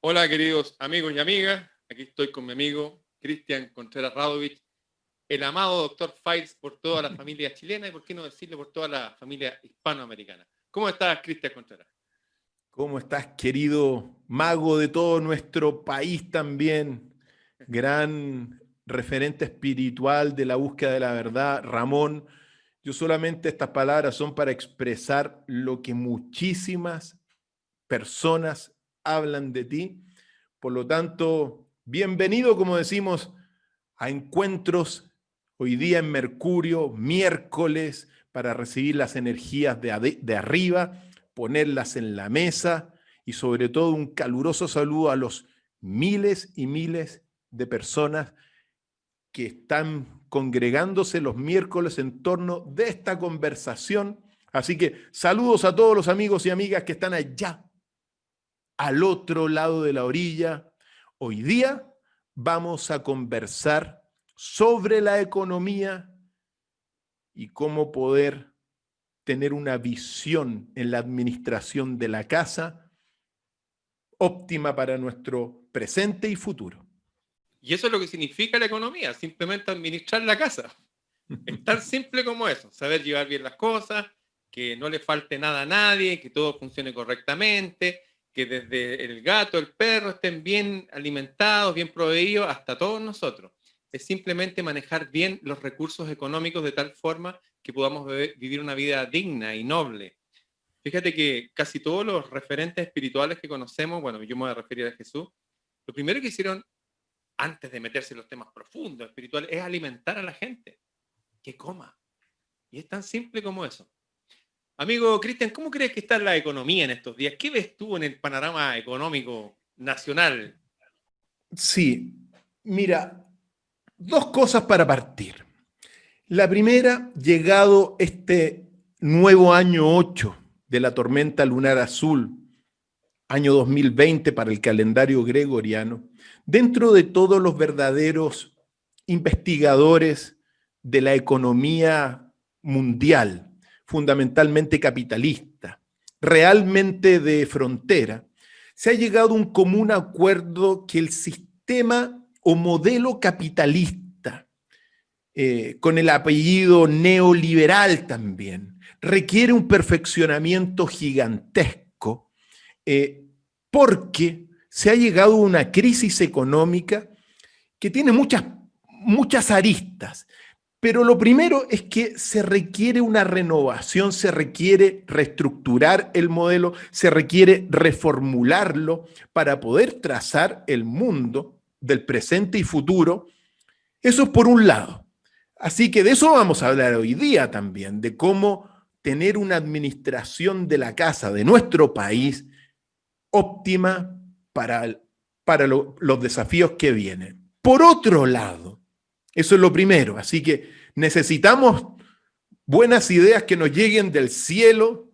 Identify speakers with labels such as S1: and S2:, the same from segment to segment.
S1: Hola queridos amigos y amigas, aquí estoy con mi amigo Cristian Contreras Radovich, el amado Dr. Files por toda la familia chilena y por qué no decirle por toda la familia hispanoamericana. ¿Cómo estás, Cristian Contreras?
S2: ¿Cómo estás, querido mago de todo nuestro país también? Gran referente espiritual de la búsqueda de la verdad, Ramón. Yo solamente estas palabras son para expresar lo que muchísimas personas hablan de ti. Por lo tanto, bienvenido, como decimos, a encuentros hoy día en Mercurio, miércoles, para recibir las energías de arriba, ponerlas en la mesa y sobre todo un caluroso saludo a los miles y miles de personas que están congregándose los miércoles en torno de esta conversación. Así que saludos a todos los amigos y amigas que están allá, al otro lado de la orilla. Hoy día vamos a conversar sobre la economía y cómo poder tener una visión en la administración de la casa óptima para nuestro presente y futuro.
S1: Y eso es lo que significa la economía, simplemente administrar la casa. Es tan simple como eso, saber llevar bien las cosas, que no le falte nada a nadie, que todo funcione correctamente, que desde el gato, el perro estén bien alimentados, bien proveídos, hasta todos nosotros. Es simplemente manejar bien los recursos económicos de tal forma que podamos vivir una vida digna y noble. Fíjate que casi todos los referentes espirituales que conocemos, bueno, yo me voy a referir a Jesús, lo primero que hicieron antes de meterse en los temas profundos, espirituales, es alimentar a la gente, que coma. Y es tan simple como eso. Amigo Cristian, ¿cómo crees que está la economía en estos días? ¿Qué ves tú en el panorama económico nacional?
S2: Sí, mira, dos cosas para partir. La primera, llegado este nuevo año 8 de la tormenta lunar azul, año 2020 para el calendario gregoriano, dentro de todos los verdaderos investigadores de la economía mundial, fundamentalmente capitalista, realmente de frontera, se ha llegado a un común acuerdo que el sistema o modelo capitalista, con el apellido neoliberal también, requiere un perfeccionamiento gigantesco, porque se ha llegado a una crisis económica que tiene muchas aristas. Pero lo primero es que se requiere una renovación, se requiere reestructurar el modelo, se requiere reformularlo para poder trazar el mundo del presente y futuro. Eso es por un lado. Así que de eso vamos a hablar hoy día también, de cómo tener una administración de la casa de nuestro país óptima para los desafíos que vienen. Por otro lado, eso es lo primero, así que necesitamos buenas ideas que nos lleguen del cielo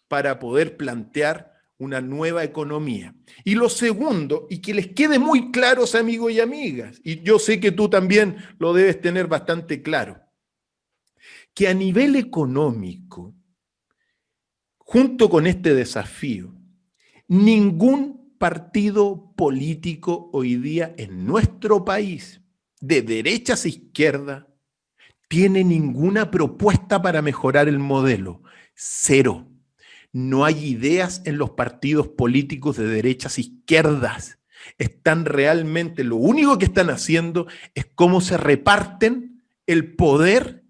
S2: para poder plantear una nueva economía. Y lo segundo, y que les quede muy claro, amigos y amigas, y yo sé que tú también lo debes tener bastante claro, que a nivel económico, junto con este desafío, ningún partido político hoy día en nuestro país, de derechas a izquierda, tiene ninguna propuesta para mejorar el modelo. Cero. No hay ideas en los partidos políticos de derechas a izquierdas. Están realmente, lo único que están haciendo es cómo se reparten el poder,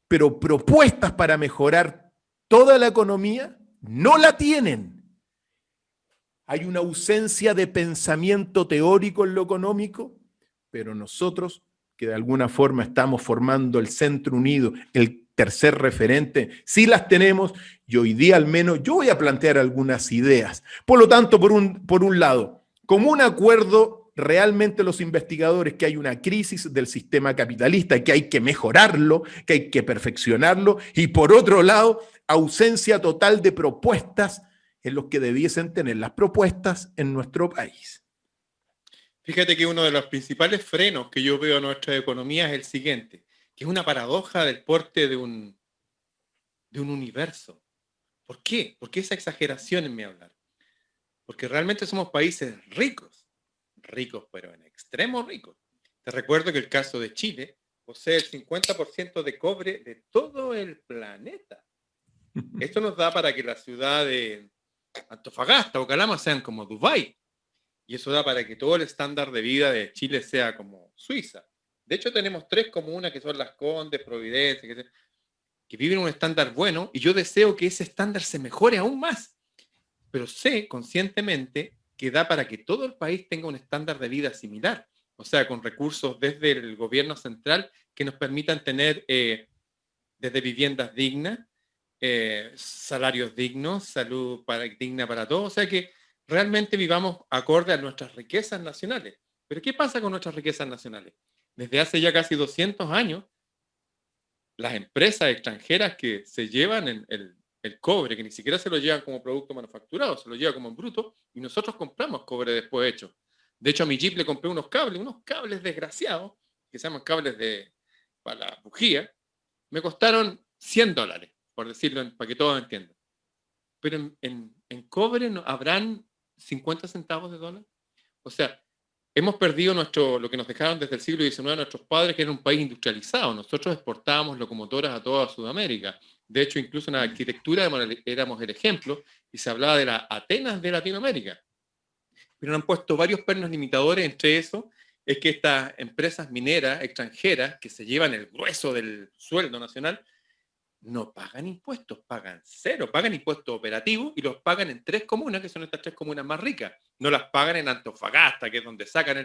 S2: pero propuestas para mejorar toda la economía no la tienen. Hay una ausencia de pensamiento teórico en lo económico, pero nosotros, que de alguna forma estamos formando el Centro Unido, el tercer referente, sí las tenemos y hoy día al menos yo voy a plantear algunas ideas. Por lo tanto, por un lado, como un acuerdo realmente los investigadores que hay una crisis del sistema capitalista, que hay que mejorarlo, que hay que perfeccionarlo, y por otro lado, ausencia total de propuestas en los que debiesen tener las propuestas en nuestro país.
S1: Fíjate que uno de los principales frenos que yo veo en nuestra economía es el siguiente, que es una paradoja del porte de un universo. ¿Por qué? ¿Por qué esa exageración en mi hablar? Porque realmente somos países ricos, ricos, pero en extremo ricos. Te recuerdo que el caso de Chile posee el 50% de cobre de todo el planeta. Esto nos da para que la ciudad de Antofagasta o Calama sean como Dubái. Y eso da para que todo el estándar de vida de Chile sea como Suiza. De hecho, tenemos 3 comunas que son Las Condes, Providencia, que viven un estándar bueno, y yo deseo que ese estándar se mejore aún más. Pero sé conscientemente que da para que todo el país tenga un estándar de vida similar. O sea, con recursos desde el gobierno central que nos permitan tener desde viviendas dignas, salarios dignos, salud digna para todos. O sea, que realmente vivamos acorde a nuestras riquezas nacionales. Pero ¿qué pasa con nuestras riquezas nacionales? Desde hace ya casi 200 años, las empresas extranjeras que se llevan el cobre, que ni siquiera se lo llevan como producto manufacturado, se lo llevan como en bruto, y nosotros compramos cobre después hecho. De hecho, a mi Jeep le compré unos cables desgraciados, que se llaman para la bujía, me costaron $100, por decirlo, para que todos entiendan. Pero en cobre habrán 50 centavos de dólar. O sea, hemos perdido lo que nos dejaron desde el siglo XIX nuestros padres, que era un país industrializado. Nosotros exportábamos locomotoras a toda Sudamérica. De hecho, incluso en la arquitectura éramos el ejemplo, y se hablaba de la Atenas de Latinoamérica. Pero han puesto varios pernos limitadores. Entre eso es que estas empresas mineras extranjeras, que se llevan el grueso del sueldo nacional, no pagan impuestos, pagan cero, pagan impuestos operativos, y los pagan en 3 comunas, que son estas 3 comunas más ricas. No las pagan en Antofagasta, que es donde sacan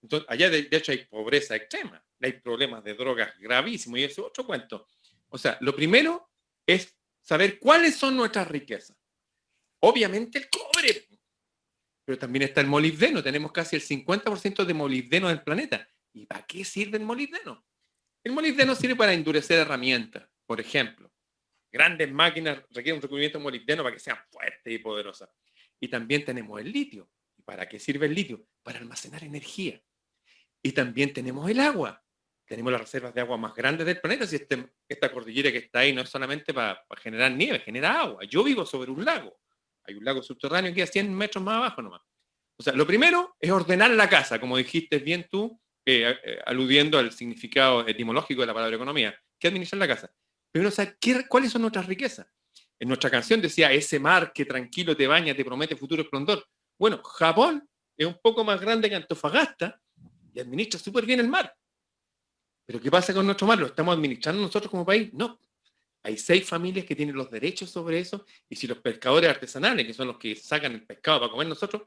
S1: Entonces, allá de hecho hay pobreza extrema, hay problemas de drogas gravísimos, y eso es otro cuento. O sea, lo primero es saber cuáles son nuestras riquezas. Obviamente el cobre, pero también está el molibdeno. Tenemos casi el 50% de molibdeno del planeta. ¿Y para qué sirve el molibdeno? El molibdeno sirve para endurecer herramientas. Por ejemplo, grandes máquinas requieren un recubrimiento de molibdeno para que sean fuertes y poderosas. Y también tenemos el litio. ¿Y para qué sirve el litio? Para almacenar energía. Y también tenemos el agua. Tenemos las reservas de agua más grandes del planeta. Si esta cordillera que está ahí no es solamente para generar nieve, genera agua. Yo vivo sobre un lago. Hay un lago subterráneo que a 100 metros más abajo nomás. O sea, lo primero es ordenar la casa, como dijiste bien tú, aludiendo al significado etimológico de la palabra economía. ¿Qué administrar la casa? Primero, saber cuáles son nuestras riquezas. En nuestra canción decía, ese mar que tranquilo te baña, te promete futuro esplendor. Bueno, Japón es un poco más grande que Antofagasta y administra súper bien el mar. Pero ¿qué pasa con nuestro mar? ¿Lo estamos administrando nosotros como país? No. Hay 6 familias que tienen los derechos sobre eso, y si los pescadores artesanales, que son los que sacan el pescado para comer nosotros,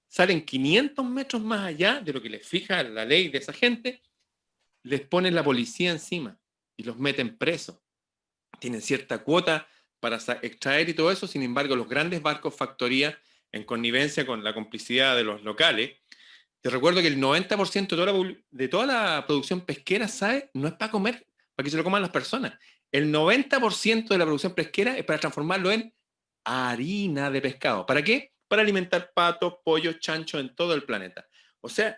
S1: salen 500 metros más allá de lo que les fija la ley de esa gente, les ponen la policía encima y los meten presos. Tienen cierta cuota para extraer y todo eso. Sin embargo, los grandes barcos factoría, en connivencia con la complicidad de los locales, te recuerdo que el 90% de toda la producción pesquera, ¿sabes? No es para comer, para que se lo coman las personas. El 90% de la producción pesquera es para transformarlo en harina de pescado. ¿Para qué? Para alimentar patos, pollos, chanchos en todo el planeta. O sea,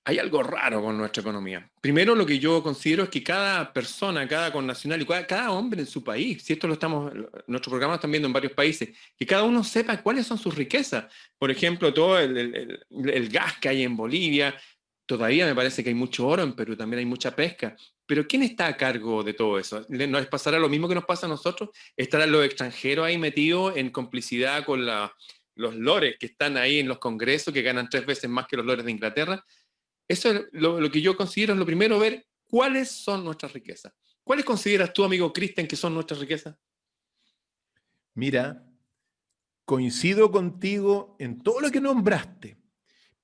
S1: hay algo raro con nuestra economía. Primero, lo que yo considero es que cada persona, cada connacional y cada hombre en su país, si esto nuestro programa lo están viendo en varios países, que cada uno sepa cuáles son sus riquezas. Por ejemplo, todo el gas que hay en Bolivia, todavía me parece que hay mucho oro. En Perú también hay mucha pesca. Pero ¿quién está a cargo de todo eso? ¿No les pasará lo mismo que nos pasa a nosotros? ¿Estarán los extranjeros ahí metidos en complicidad con los lores que están ahí en los congresos, que ganan 3 veces más que los lores de Inglaterra? Eso es lo que yo considero es lo primero, ver cuáles son nuestras riquezas. ¿Cuáles consideras tú, amigo Cristian, que son nuestras riquezas?
S2: Mira, coincido contigo en todo lo que nombraste,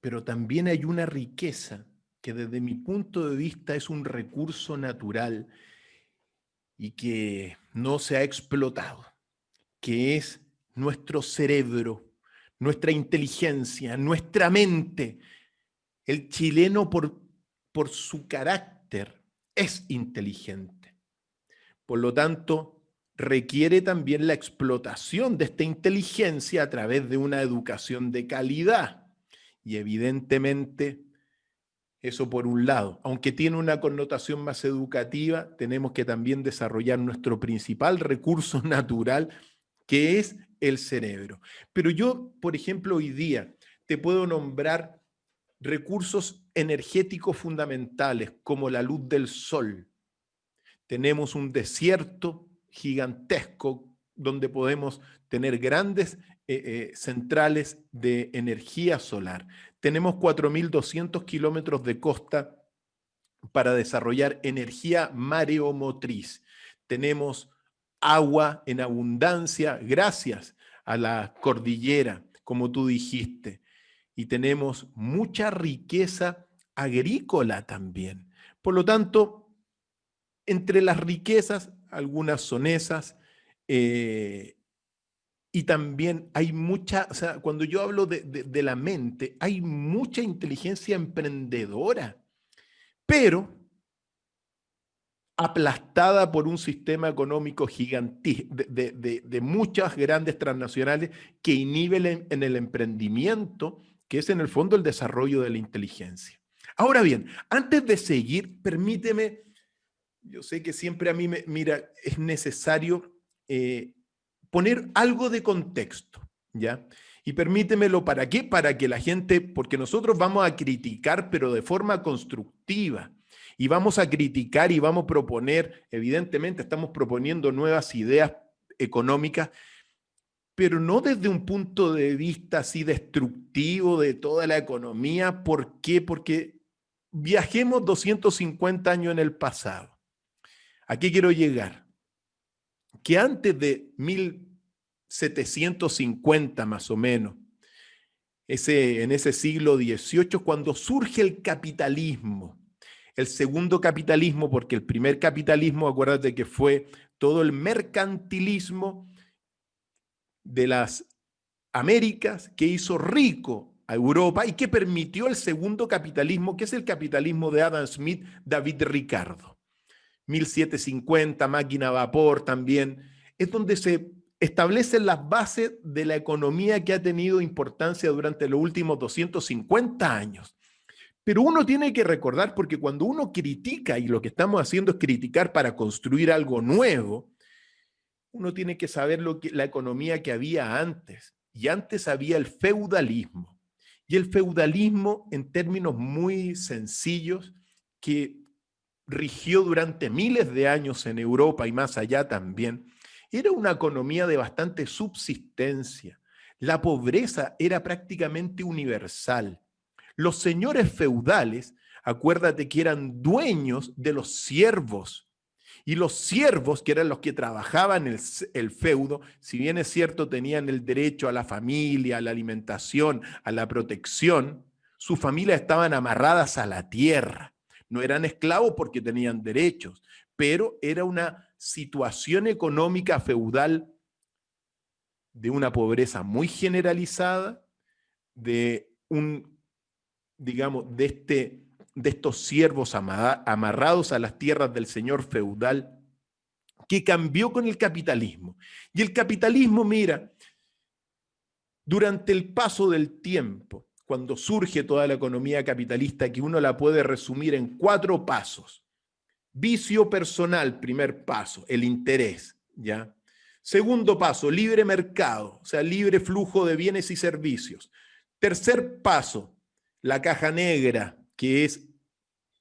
S2: pero también hay una riqueza que desde mi punto de vista es un recurso natural y que no se ha explotado, que es nuestro cerebro, nuestra inteligencia, nuestra mente. El chileno por su carácter es inteligente. Por lo tanto, requiere también la explotación de esta inteligencia a través de una educación de calidad. Y evidentemente, eso por un lado, aunque tiene una connotación más educativa, tenemos que también desarrollar nuestro principal recurso natural, que es el cerebro. Pero yo, por ejemplo, hoy día te puedo nombrar recursos energéticos fundamentales como la luz del sol. Tenemos un desierto gigantesco donde podemos tener grandes centrales de energía solar. Tenemos 4.200 kilómetros de costa para desarrollar energía mareomotriz. Tenemos agua en abundancia gracias a la cordillera, como tú dijiste. Y tenemos mucha riqueza agrícola también. Por lo tanto, entre las riquezas, algunas son esas, y también hay mucha, o sea, cuando yo hablo de la mente, hay mucha inteligencia emprendedora, pero aplastada por un sistema económico gigantesco, de muchas grandes transnacionales que inhiben en el emprendimiento, que es en el fondo el desarrollo de la inteligencia. Ahora bien, antes de seguir, permíteme, yo sé que siempre a mí, mira, es necesario poner algo de contexto, ¿ya? Y permítemelo, ¿para qué? Para que la gente, porque nosotros vamos a criticar, pero de forma constructiva, y vamos a criticar y vamos a proponer, evidentemente estamos proponiendo nuevas ideas económicas, pero no desde un punto de vista así destructivo de toda la economía. ¿Por qué? Porque viajemos 250 años en el pasado. ¿A qué quiero llegar? Que antes de 1750 más o menos, en ese siglo XVIII, cuando surge el capitalismo, el segundo capitalismo, porque el primer capitalismo, acuérdate que fue todo el mercantilismo de las Américas que hizo rico a Europa y que permitió el segundo capitalismo, que es el capitalismo de Adam Smith, David Ricardo. 1750, máquina a vapor también, es donde se establecen las bases de la economía que ha tenido importancia durante los últimos 250 años. Pero uno tiene que recordar, porque cuando uno critica, y lo que estamos haciendo es criticar para construir algo nuevo, uno tiene que saber la economía que había antes. Y antes había el feudalismo. Y el feudalismo, en términos muy sencillos, que rigió durante miles de años en Europa y más allá también, era una economía de bastante subsistencia. La pobreza era prácticamente universal. Los señores feudales, acuérdate que eran dueños de los siervos, y los siervos, que eran los que trabajaban el feudo, si bien es cierto, tenían el derecho a la familia, a la alimentación, a la protección, sus familias estaban amarradas a la tierra. No eran esclavos porque tenían derechos, pero era una situación económica feudal de una pobreza muy generalizada, de digamos, de estos siervos amarrados a las tierras del señor feudal, que cambió con el capitalismo. Y el capitalismo, mira, durante el paso del tiempo, cuando surge toda la economía capitalista, que uno la puede resumir en 4 pasos. Vicio personal, primer paso, el interés, ¿ya? Segundo paso, libre mercado, o sea, libre flujo de bienes y servicios. Tercer paso, la caja negra, que es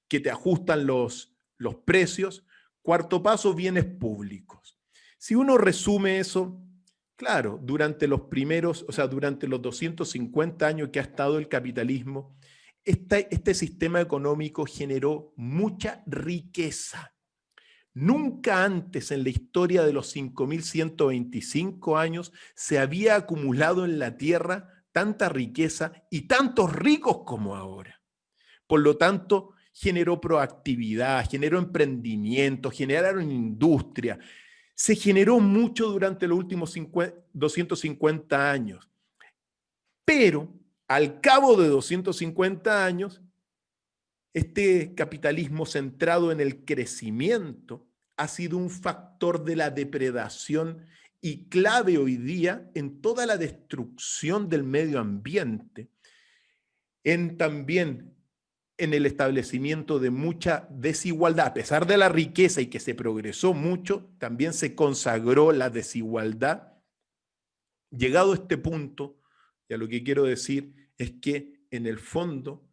S2: que te ajustan los precios. Cuarto paso, bienes públicos. Si uno resume eso, claro, durante los primeros, o sea, durante los 250 años que ha estado el capitalismo, este sistema económico generó mucha riqueza. Nunca antes en la historia de los 5.125 años se había acumulado en la tierra tanta riqueza y tantos ricos como ahora. Por lo tanto, generó proactividad, generó emprendimiento, generaron industria. Se generó mucho durante los últimos 250 años. Pero al cabo de 250 años, este capitalismo centrado en el crecimiento ha sido un factor de la depredación y clave hoy día en toda la destrucción del medio ambiente, también en el establecimiento de mucha desigualdad. A pesar de la riqueza y que se progresó mucho, también se consagró la desigualdad. Llegado a este punto, ya lo que quiero decir es que en el fondo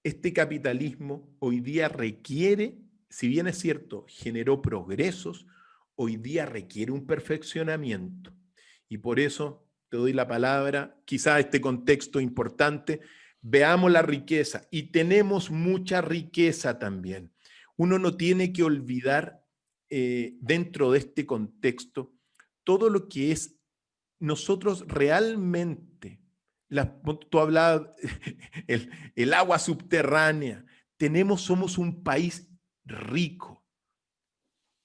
S2: este capitalismo hoy día requiere, si bien es cierto, generó progresos, hoy día requiere un perfeccionamiento. Y por eso te doy la palabra, quizá este contexto importante, veamos la riqueza y tenemos mucha riqueza también. Uno no tiene que olvidar dentro de este contexto todo lo que es nosotros realmente, tú hablabas, el agua subterránea, somos un país rico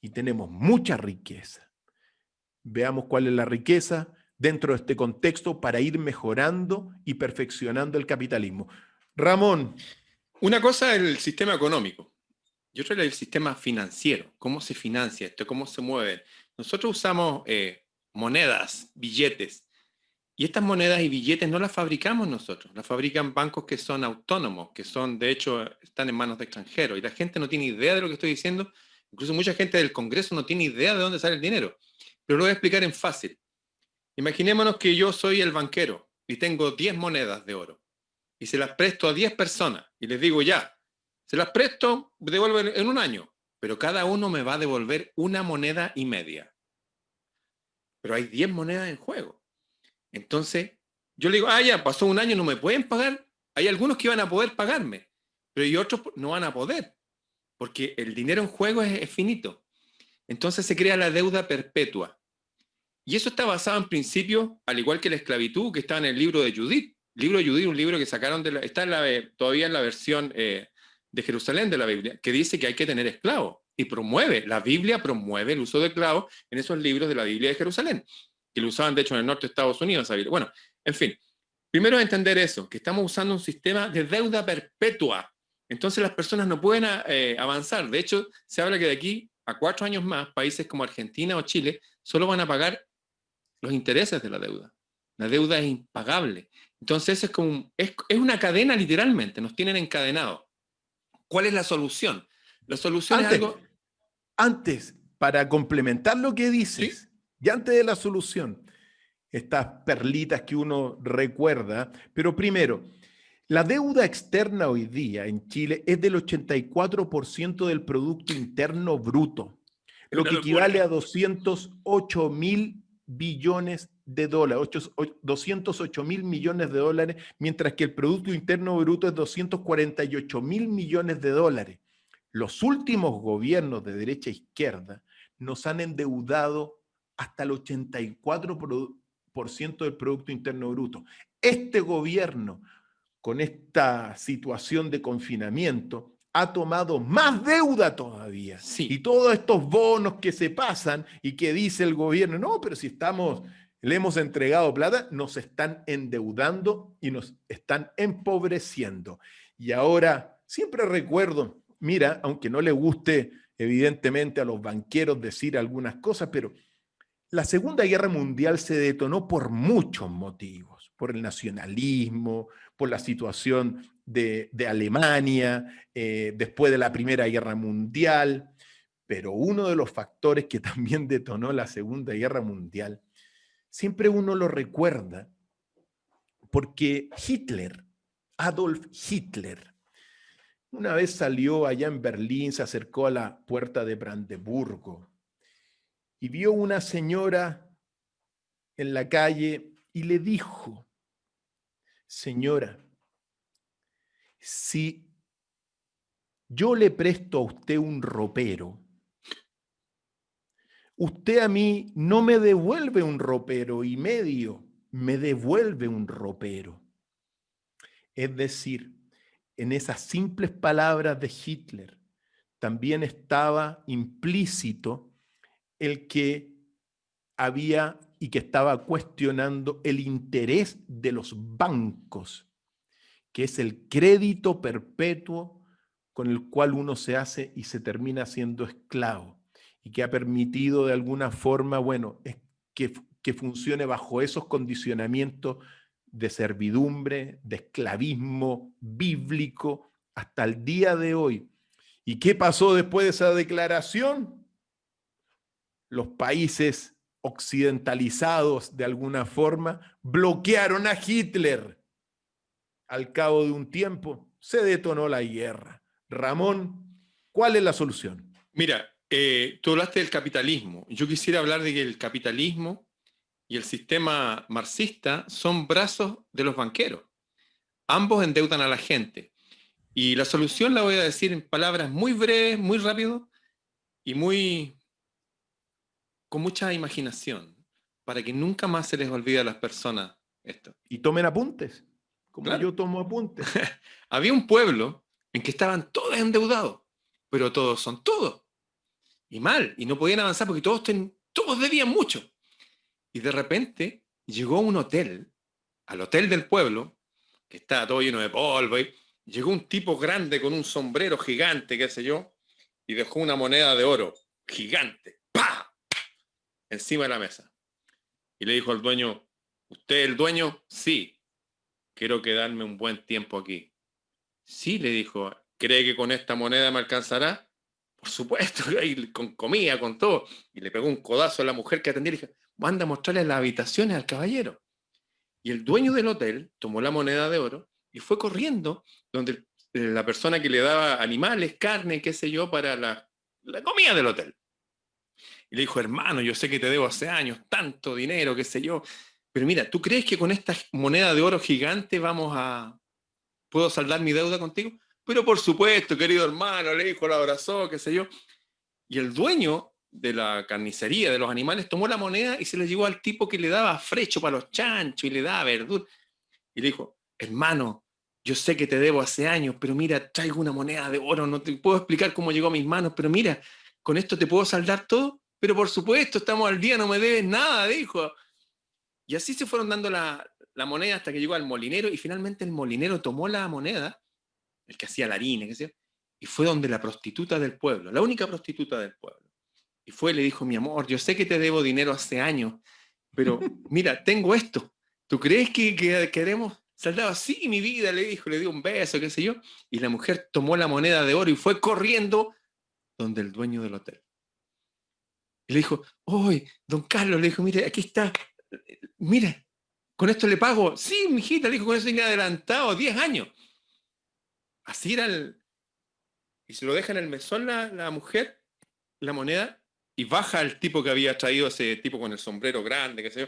S2: y tenemos mucha riqueza. Veamos cuál es la riqueza dentro de este contexto para ir mejorando y perfeccionando el capitalismo. Ramón.
S1: Una cosa es el sistema económico y otra es el sistema financiero. ¿Cómo se financia esto? ¿Cómo se mueve? Nosotros usamos monedas, billetes. Y estas monedas y billetes no las fabricamos nosotros, las fabrican bancos que son autónomos, que son, de hecho, están en manos de extranjeros. Y la gente no tiene idea de lo que estoy diciendo. Incluso mucha gente del Congreso no tiene idea de dónde sale el dinero. Pero lo voy a explicar en fácil. Imaginémonos que yo soy el banquero y tengo 10 monedas de oro. Y se las presto a 10 personas. Y les digo, ya, se las presto, devuelven en un año. Pero cada uno me va a devolver una moneda y media. Pero hay 10 monedas en juego. Entonces, yo le digo, ya, pasó un año, no me pueden pagar. Hay algunos que van a poder pagarme, pero hay otros no van a poder, porque el dinero en juego es finito. Entonces se crea la deuda perpetua. Y eso está basado en principios, al igual que la esclavitud, que está en el libro de Judith. El libro de Judith, un libro que sacaron está todavía en la versión de Jerusalén de la Biblia, que dice que hay que tener esclavos. Y la Biblia promueve el uso de esclavos en esos libros de la Biblia de Jerusalén, que lo usaban de hecho en el norte de Estados Unidos. Bueno, en fin, primero entender eso, que estamos usando un sistema de deuda perpetua. Entonces las personas no pueden avanzar. De hecho, se habla que de aquí a 4 años más, países como Argentina o Chile solo van a pagar los intereses de la deuda. La deuda es impagable. Entonces es una cadena literalmente, nos tienen encadenados. ¿Cuál es la solución? La solución es algo...
S2: Antes, para complementar lo que dices, ¿sí? Y antes de la solución, estas perlitas que uno recuerda, pero primero, la deuda externa hoy día en Chile es del 84% del Producto Interno Bruto, lo que equivale a 208.000 billones de dólares, 208.000 millones de dólares, mientras que el Producto Interno Bruto es 248.000 millones de dólares. Los últimos gobiernos de derecha e izquierda nos han endeudado hasta el 84% del Producto Interno Bruto. Este gobierno, con esta situación de confinamiento, ha tomado más deuda todavía.
S1: Sí.
S2: Y todos estos bonos que se pasan y que dice el gobierno, no, pero si le hemos entregado plata, nos están endeudando y nos están empobreciendo. Y ahora, siempre recuerdo, mira, aunque no le guste evidentemente a los banqueros decir algunas cosas, pero la Segunda Guerra Mundial se detonó por muchos motivos, por el nacionalismo, por la situación de Alemania, después de la Primera Guerra Mundial, pero uno de los factores que también detonó la Segunda Guerra Mundial, siempre uno lo recuerda, porque Adolf Hitler, una vez salió allá en Berlín, se acercó a la puerta de Brandeburgo y vio una señora en la calle y le dijo, señora, si yo le presto a usted un ropero, usted a mí no me devuelve un ropero y medio, me devuelve un ropero. Es decir, en esas simples palabras de Hitler también estaba implícito el que había y que estaba cuestionando el interés de los bancos, que es el crédito perpetuo con el cual uno se hace y se termina siendo esclavo, y que ha permitido de alguna forma, bueno, que funcione bajo esos condicionamientos de servidumbre, de esclavismo bíblico hasta el día de hoy. ¿Y qué pasó después de esa declaración? Los países occidentalizados de alguna forma bloquearon a Hitler. Al cabo de un tiempo se detonó la guerra. Ramón, ¿cuál es la solución?
S1: Mira, tú hablaste del capitalismo. Yo quisiera hablar de que el capitalismo y el sistema marxista son brazos de los banqueros. Ambos endeudan a la gente. Y la solución la voy a decir en palabras muy breves, muy rápido y con mucha imaginación, para que nunca más se les olvide a las personas esto.
S2: Y tomen apuntes, como
S1: Claro.
S2: yo tomo apuntes.
S1: Había un pueblo en que estaban todos endeudados, pero todos son todos. Y mal, y no podían avanzar porque todos debían mucho. Y de repente llegó un hotel, al hotel del pueblo, que estaba todo lleno de polvo, y llegó un tipo grande con un sombrero gigante, qué sé yo, y dejó una moneda de oro gigante, ¡pah!, encima de la mesa. Y le dijo al dueño, ¿usted es el dueño? Sí, quiero quedarme un buen tiempo aquí. Sí, le dijo, ¿cree que con esta moneda me alcanzará? Por supuesto, con comida, con todo. Y le pegó un codazo a la mujer que atendía y le dijo, manda a mostrarle las habitaciones al caballero. Y el dueño del hotel tomó la moneda de oro y fue corriendo donde la persona que le daba animales, carne, qué sé yo, para la comida del hotel. Y le dijo, hermano, yo sé que te debo hace años tanto dinero, qué sé yo, pero mira, ¿tú crees que con esta moneda de oro gigante puedo saldar mi deuda contigo? Pero por supuesto, querido hermano, le dijo, lo abrazó, qué sé yo. Y el dueño de la carnicería de los animales tomó la moneda y se la llevó al tipo que le daba frecho para los chanchos y le daba verdura. Y le dijo, hermano, yo sé que te debo hace años, pero mira, traigo una moneda de oro, no te puedo explicar cómo llegó a mis manos, pero mira, con esto te puedo saldar todo. Pero por supuesto, estamos al día, no me debes nada, dijo. Y así se fueron dando la moneda hasta que llegó al molinero y finalmente el molinero tomó la moneda, el que hacía la harina, qué sé yo, y fue donde la prostituta del pueblo, la única prostituta del pueblo. Y fue y le dijo, mi amor, yo sé que te debo dinero hace años, pero mira, tengo esto. ¿Tú crees que queremos saldado? Sí, mi vida, le dijo, le dio un beso, qué sé yo. Y la mujer tomó la moneda de oro y fue corriendo donde el dueño del hotel. Y le dijo, ¡oy, don Carlos! Le dijo, mire, aquí está, mire, con esto le pago. Sí, mijita, le dijo, con eso tiene adelantado 10 años. Así era y se lo deja en el mesón la mujer, la moneda, y baja el tipo que había traído, ese tipo con el sombrero grande, qué sé yo,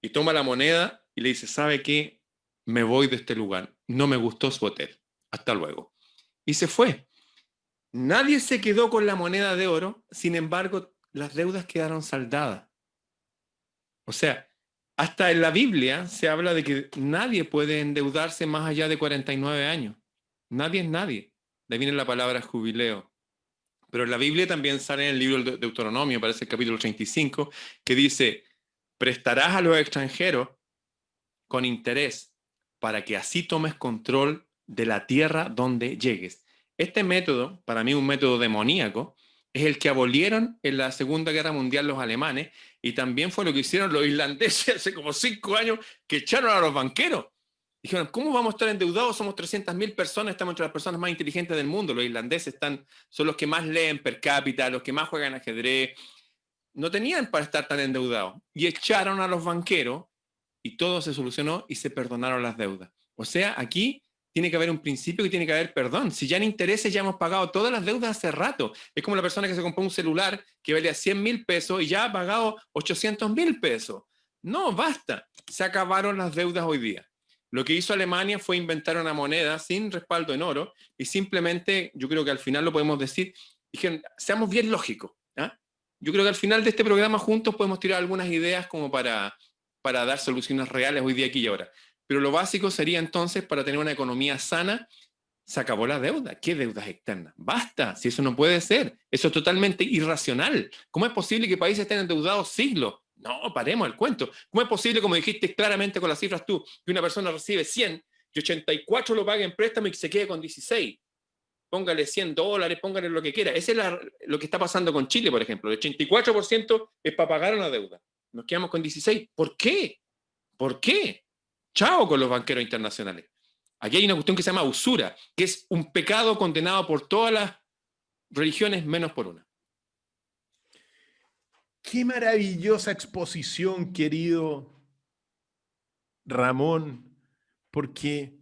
S1: y toma la moneda y le dice, ¿sabe qué? Me voy de este lugar. No me gustó su hotel. Hasta luego. Y se fue. Nadie se quedó con la moneda de oro, sin embargo, las deudas quedaron saldadas. O sea, hasta en la Biblia se habla de que nadie puede endeudarse más allá de 49 años. Nadie es nadie. De ahí viene la palabra jubileo. Pero en la Biblia también sale en el libro de Deuteronomio, parece el capítulo 35, que dice, prestarás a los extranjeros con interés para que así tomes control de la tierra donde llegues. Este método, para mí un método demoníaco, es el que abolieron en la Segunda Guerra Mundial los alemanes y también fue lo que hicieron los irlandeses hace como 5 años que echaron a los banqueros. Dijeron, ¿cómo vamos a estar endeudados? Somos 300.000 personas, estamos entre las personas más inteligentes del mundo. Los irlandeses son los que más leen per cápita, los que más juegan ajedrez. No tenían para estar tan endeudados. Y echaron a los banqueros y todo se solucionó y se perdonaron las deudas. O sea, aquí tiene que haber un principio que tiene que haber perdón. Si ya en intereses ya hemos pagado todas las deudas hace rato. Es como la persona que se compró un celular que valía 100.000 pesos y ya ha pagado 800.000 pesos. No, basta. Se acabaron las deudas hoy día. Lo que hizo Alemania fue inventar una moneda sin respaldo en oro y simplemente, yo creo que al final lo podemos decir, dijeron, seamos bien lógicos. ¿eh? Yo creo que al final de este programa juntos podemos tirar algunas ideas como para dar soluciones reales hoy día, aquí y ahora. Pero lo básico sería entonces, para tener una economía sana, se acabó la deuda. ¿Qué deudas externas? Basta, si eso no puede ser. Eso es totalmente irracional. ¿Cómo es posible que países estén endeudados siglos? No, paremos el cuento. ¿Cómo es posible, como dijiste claramente con las cifras tú, que una persona recibe 100 y 84 lo pague en préstamo y que se quede con 16? Póngale $100, póngale lo que quiera. Ese es lo que está pasando con Chile, por ejemplo. El 84% es para pagar una deuda. Nos quedamos con 16. ¿Por qué? ¿Por qué? Chao con los banqueros internacionales. Aquí hay una cuestión que se llama usura, que es un pecado condenado por todas las religiones menos por una.
S2: Qué maravillosa exposición, querido Ramón, porque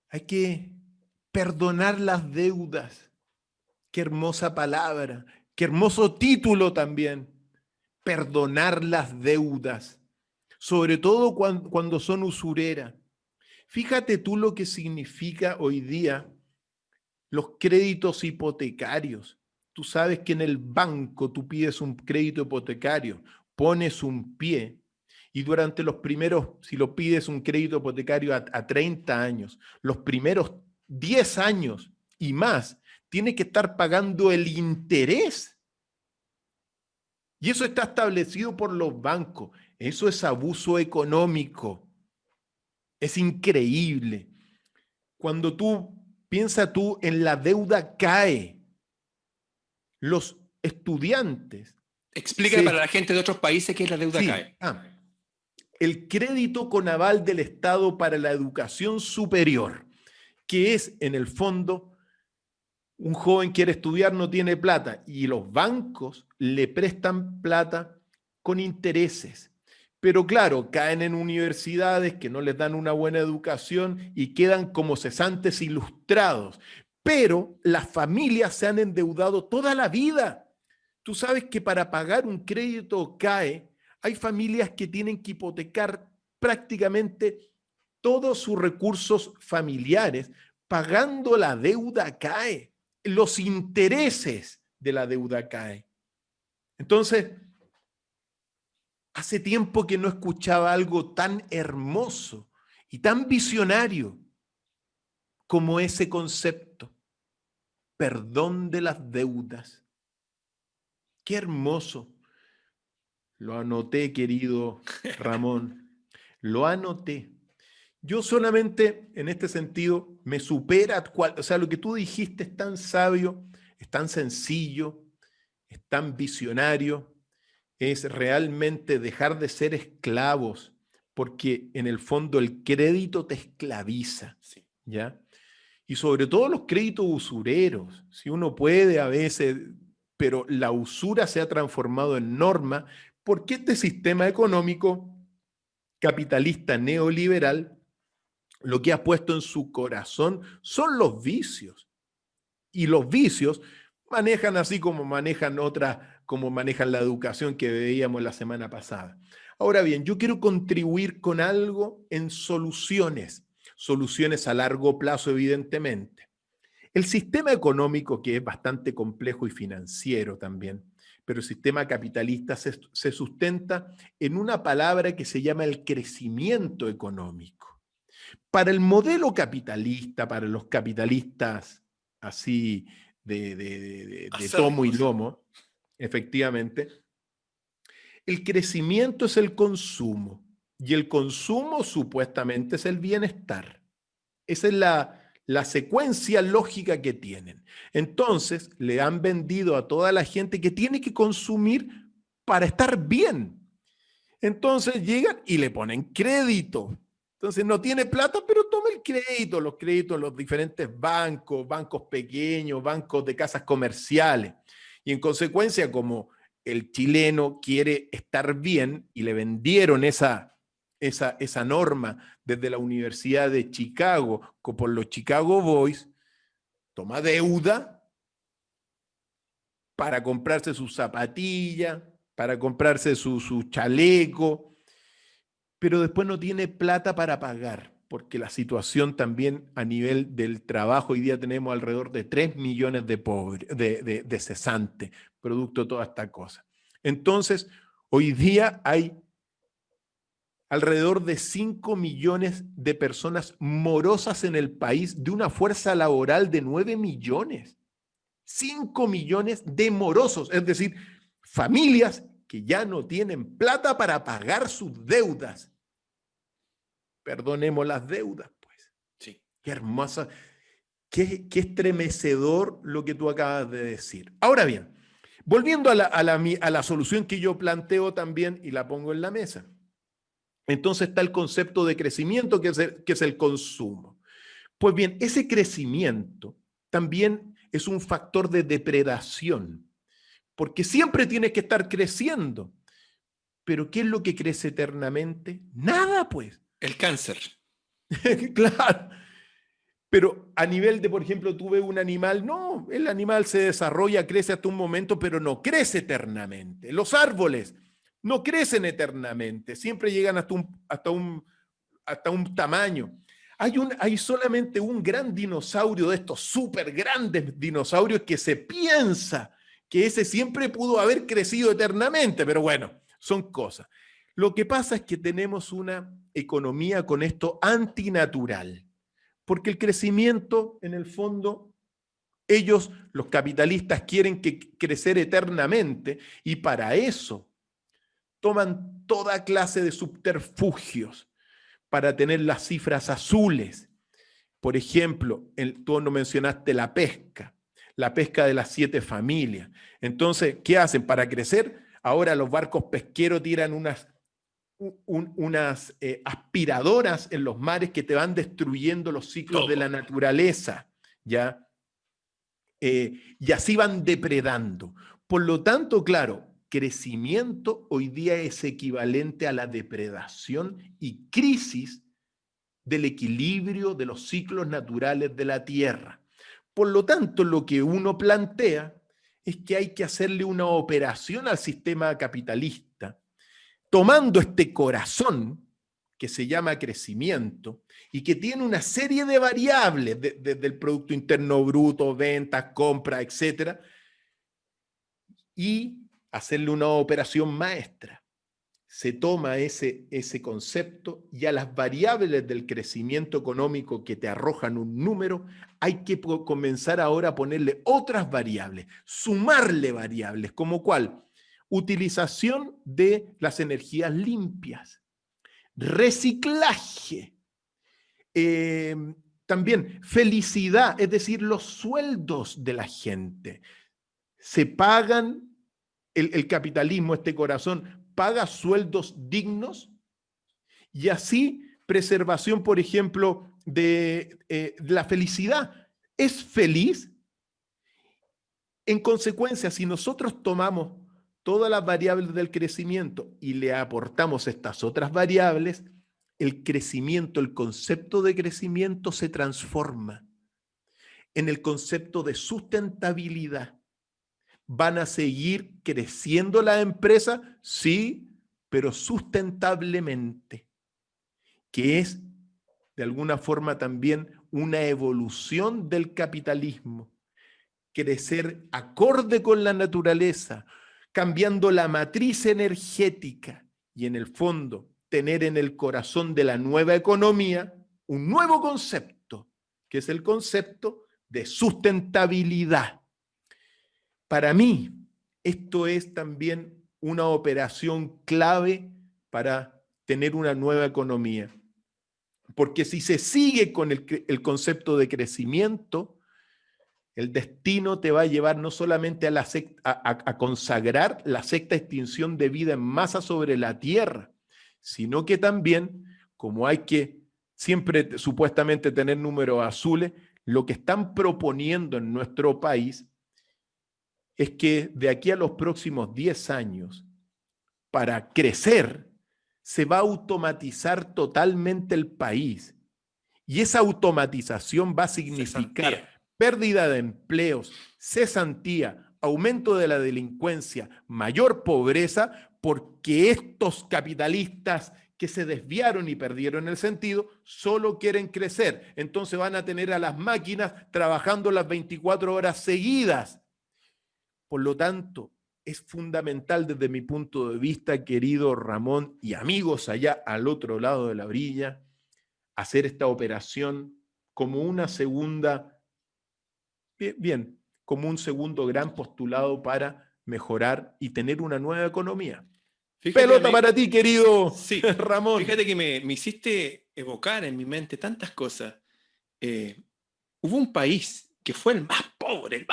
S2: Hay que perdonar las deudas. Qué hermosa palabra, qué hermoso título también. Perdonar las deudas, sobre todo cuando son usureras. Fíjate tú lo que significa hoy día los créditos hipotecarios. Tú sabes que en el banco tú pides un crédito hipotecario, pones un pie y durante los primeros, si lo pides un crédito hipotecario a 30 años, los primeros 10 años y más, tienes que estar pagando el interés. Y eso está establecido por los bancos. Eso es abuso económico. Es increíble. Cuando piensa tú en la deuda CAE, los estudiantes
S1: Explícale para la gente de otros países qué es la deuda CAE.
S2: El crédito con aval del Estado para la educación superior, que es en el fondo un joven quiere estudiar, no tiene plata y los bancos le prestan plata con intereses. Pero claro, caen en universidades que no les dan una buena educación y quedan como cesantes ilustrados. Pero las familias se han endeudado toda la vida. Tú sabes que para pagar un crédito CAE, hay familias que tienen que hipotecar prácticamente todos sus recursos familiares pagando la deuda CAE. Los intereses de la deuda CAE. Entonces, hace tiempo que no escuchaba algo tan hermoso y tan visionario como ese concepto. Perdón de las deudas. Qué hermoso. Lo anoté, querido Ramón. Lo anoté. Yo solamente en este sentido me supera, o sea, lo que tú dijiste es tan sabio, es tan sencillo, es tan visionario, es realmente dejar de ser esclavos, porque en el fondo el crédito te esclaviza,
S1: Sí.
S2: ¿ya? Y sobre todo los créditos usureros, si uno puede a veces, pero la usura se ha transformado en norma, porque este sistema económico capitalista neoliberal lo que ha puesto en su corazón son los vicios. Y los vicios manejan así como manejan otras, como manejan la educación que veíamos la semana pasada. Ahora bien, yo quiero contribuir con algo en soluciones, soluciones a largo plazo, evidentemente. El sistema económico, que es bastante complejo y financiero también, pero el sistema capitalista se sustenta en una palabra que se llama el crecimiento económico. Para el modelo capitalista, para los capitalistas así de tomo y lomo, efectivamente, el crecimiento es el consumo y el consumo supuestamente es el bienestar. Esa es la secuencia lógica que tienen. Entonces, le han vendido a toda la gente que tiene que consumir para estar bien. Entonces llegan y le ponen crédito. Entonces no tiene plata, pero toma el crédito, los créditos, los diferentes bancos, bancos pequeños, bancos de casas comerciales. Y en consecuencia, como el chileno quiere estar bien y le vendieron esa norma desde la Universidad de Chicago por los Chicago Boys, toma deuda para comprarse su zapatilla, para comprarse su chaleco, pero después no tiene plata para pagar, porque la situación también a nivel del trabajo, hoy día tenemos alrededor de 3 millones de pobres, de cesantes, producto de toda esta cosa. Entonces, hoy día hay alrededor de 5 millones de personas morosas en el país de una fuerza laboral de 9 millones. 5 millones de morosos, es decir, familias que ya no tienen plata para pagar sus deudas. Perdonemos las deudas, pues.
S1: Sí.
S2: Qué hermosa, qué estremecedor lo que tú acabas de decir. Ahora bien, volviendo a la solución que yo planteo también y la pongo en la mesa. Entonces está el concepto de crecimiento que es el consumo. Pues bien, ese crecimiento también es un factor de depredación, porque siempre tienes que estar creciendo. Pero ¿qué es lo que crece eternamente? Nada, pues.
S1: El cáncer.
S2: Claro. Pero a nivel de, por ejemplo, tú ves un animal, no, el animal se desarrolla, crece hasta un momento, pero no crece eternamente. Los árboles no crecen eternamente, siempre llegan hasta un tamaño. Hay solamente un gran dinosaurio de estos súper grandes dinosaurios que se piensa que ese siempre pudo haber crecido eternamente, pero bueno, son cosas. Lo que pasa es que tenemos una economía con esto antinatural, porque el crecimiento, en el fondo, ellos, los capitalistas, quieren crecer eternamente y para eso toman toda clase de subterfugios para tener las cifras azules. Por ejemplo, tú no mencionaste la pesca de las 7 familias. Entonces, ¿qué hacen para crecer? Ahora los barcos pesqueros tiran unas aspiradoras en los mares que te van destruyendo los ciclos de la naturaleza, ¿ya? Y así van depredando. Por lo tanto, claro, crecimiento hoy día es equivalente a la depredación y crisis del equilibrio de los ciclos naturales de la Tierra. Por lo tanto, lo que uno plantea es que hay que hacerle una operación al sistema capitalista, tomando este corazón que se llama crecimiento y que tiene una serie de variables desde el Producto Interno Bruto, ventas, compras, etcétera, y hacerle una operación maestra. Se toma ese concepto y a las variables del crecimiento económico que te arrojan un número, hay que comenzar ahora a ponerle otras variables, sumarle variables, como cuál, utilización de las energías limpias, reciclaje, también felicidad, es decir, los sueldos de la gente. Se pagan, el capitalismo, este corazón, paga sueldos dignos y así preservación, por ejemplo, de la felicidad. ¿Es feliz? En consecuencia, si nosotros tomamos todas las variables del crecimiento y le aportamos estas otras variables, el crecimiento, el concepto de crecimiento se transforma en el concepto de sustentabilidad. ¿Van a seguir creciendo las empresas? Sí, pero sustentablemente, que es de alguna forma también una evolución del capitalismo. Crecer acorde con la naturaleza, cambiando la matriz energética y en el fondo tener en el corazón de la nueva economía un nuevo concepto, que es el concepto de sustentabilidad. Para mí, esto es también una operación clave para tener una nueva economía. Porque si se sigue con el concepto de crecimiento, el destino te va a llevar no solamente a consagrar la sexta extinción de vida en masa sobre la Tierra, sino que también, como hay que siempre supuestamente tener números azules, lo que están proponiendo en nuestro país es que de aquí a los próximos 10 años, para crecer, se va a automatizar totalmente el país. Y esa automatización va a significar pérdida de empleos, cesantía, aumento de la delincuencia, mayor pobreza, porque estos capitalistas que se desviaron y perdieron el sentido, solo quieren crecer. Entonces van a tener a las máquinas trabajando las 24 horas seguidas. Por lo tanto, es fundamental desde mi punto de vista, querido Ramón y amigos allá al otro lado de la orilla, hacer esta operación como una segunda, como un segundo gran postulado para mejorar y tener una nueva economía. Fíjate, pelota para ti, querido
S1: sí,
S2: Ramón.
S1: Fíjate que me hiciste evocar en mi mente tantas cosas. Hubo un país que fue el más pobre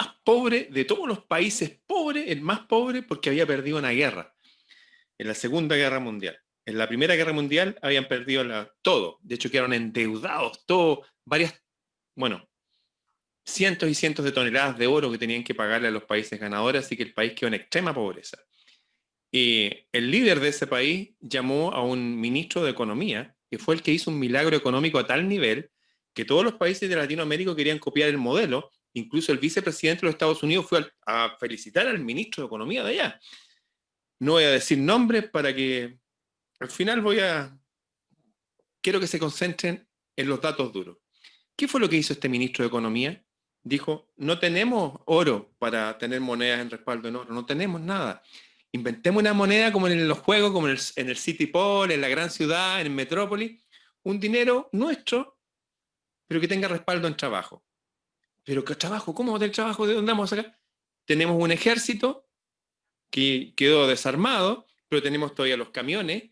S1: de todos los países pobres, el más pobre porque había perdido una guerra, en la Segunda Guerra Mundial. En la Primera Guerra Mundial habían perdido todo, de hecho quedaron endeudados, cientos y cientos de toneladas de oro que tenían que pagarle a los países ganadores, así que el país quedó en extrema pobreza. El líder de ese país llamó a un ministro de Economía, que fue el que hizo un milagro económico a tal nivel que todos los países de Latinoamérica querían copiar el modelo. Incluso el vicepresidente de los Estados Unidos fue a felicitar al ministro de Economía de allá. No voy a decir nombres para que al final quiero que se concentren en los datos duros. ¿Qué fue lo que hizo este ministro de Economía? Dijo, no tenemos oro para tener monedas en respaldo en oro, no tenemos nada. Inventemos una moneda como en los juegos, como en el City Pole, en la gran ciudad, en el Metrópoli, un dinero nuestro, pero que tenga respaldo en trabajo. ¿Pero qué trabajo? ¿Cómo del trabajo? ¿De dónde vamos a sacar? Tenemos un ejército que quedó desarmado, pero tenemos todavía los camiones,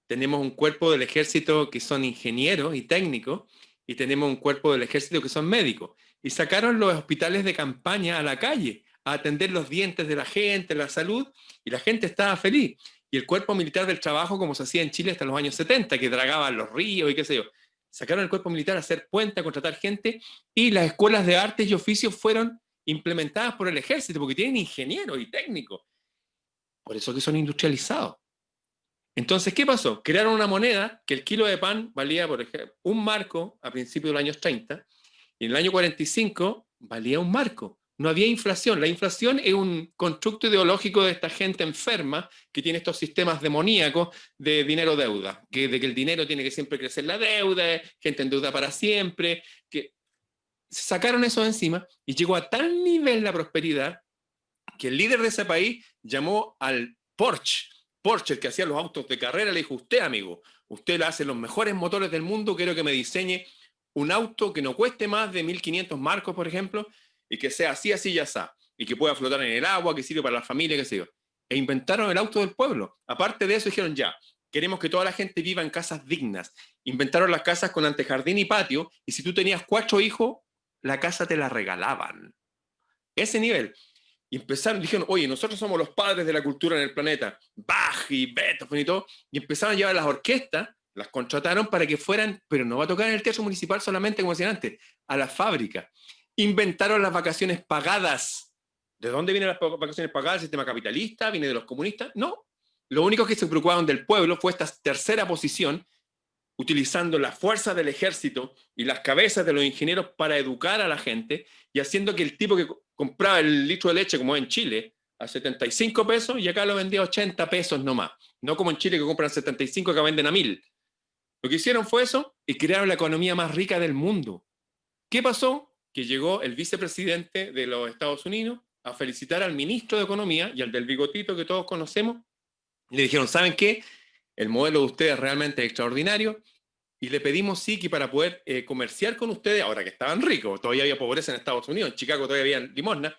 S1: tenemos un cuerpo del ejército que son ingenieros y técnicos, y tenemos un cuerpo del ejército que son médicos. Y sacaron los hospitales de campaña a la calle, a atender los dientes de la gente, la salud, y la gente estaba feliz. Y el cuerpo militar del trabajo, como se hacía en Chile hasta los años 70, que dragaban los ríos y qué sé yo. Sacaron el cuerpo militar a hacer puente, a contratar gente, y las escuelas de artes y oficios fueron implementadas por el ejército, porque tienen ingenieros y técnicos. Por eso que son industrializados. Entonces, ¿qué pasó? Crearon una moneda que el kilo de pan valía, por ejemplo, un marco a principios de los años 30, y en el año 45 valía un marco. No había inflación. La inflación es un constructo ideológico de esta gente enferma que tiene estos sistemas demoníacos de dinero-deuda, de que el dinero tiene que siempre crecer la deuda, gente en deuda para siempre, que sacaron eso de encima y llegó a tal nivel la prosperidad que el líder de ese país llamó al Porsche, el que hacía los autos de carrera, le dijo, usted, amigo, usted le hace los mejores motores del mundo, quiero que me diseñe un auto que no cueste más de 1.500 marcos, por ejemplo, y que sea así, así y así, y que pueda flotar en el agua, que sirve para la familia, qué sé yo. E inventaron el auto del pueblo. Aparte de eso, dijeron, ya, queremos que toda la gente viva en casas dignas. Inventaron las casas con antejardín y patio, y si tú tenías 4 hijos, la casa te la regalaban. Ese nivel. Y empezaron, dijeron, oye, nosotros somos los padres de la cultura en el planeta, Bach y Beethoven y todo, y empezaron a llevar las orquestas, las contrataron para que fueran, pero no va a tocar en el teatro municipal solamente, como decían antes, a la fábrica. Inventaron las vacaciones pagadas. ¿De dónde vienen las vacaciones pagadas? ¿El sistema capitalista? ¿Viene de los comunistas? No. Lo único que se preocupaban del pueblo fue esta tercera posición, utilizando la fuerza del ejército y las cabezas de los ingenieros para educar a la gente y haciendo que el tipo que compraba el litro de leche, como en Chile, a 75 pesos y acá lo vendía a 80 pesos nomás. No como en Chile que compran 75 y acá venden a 1.000. Lo que hicieron fue eso y crearon la economía más rica del mundo. ¿Qué pasó? Que llegó el vicepresidente de los Estados Unidos a felicitar al ministro de Economía y al del bigotito que todos conocemos. Le dijeron, ¿saben qué? El modelo de ustedes es realmente extraordinario y le pedimos sí que para poder comerciar con ustedes, ahora que estaban ricos, todavía había pobreza en Estados Unidos, en Chicago todavía había limosna,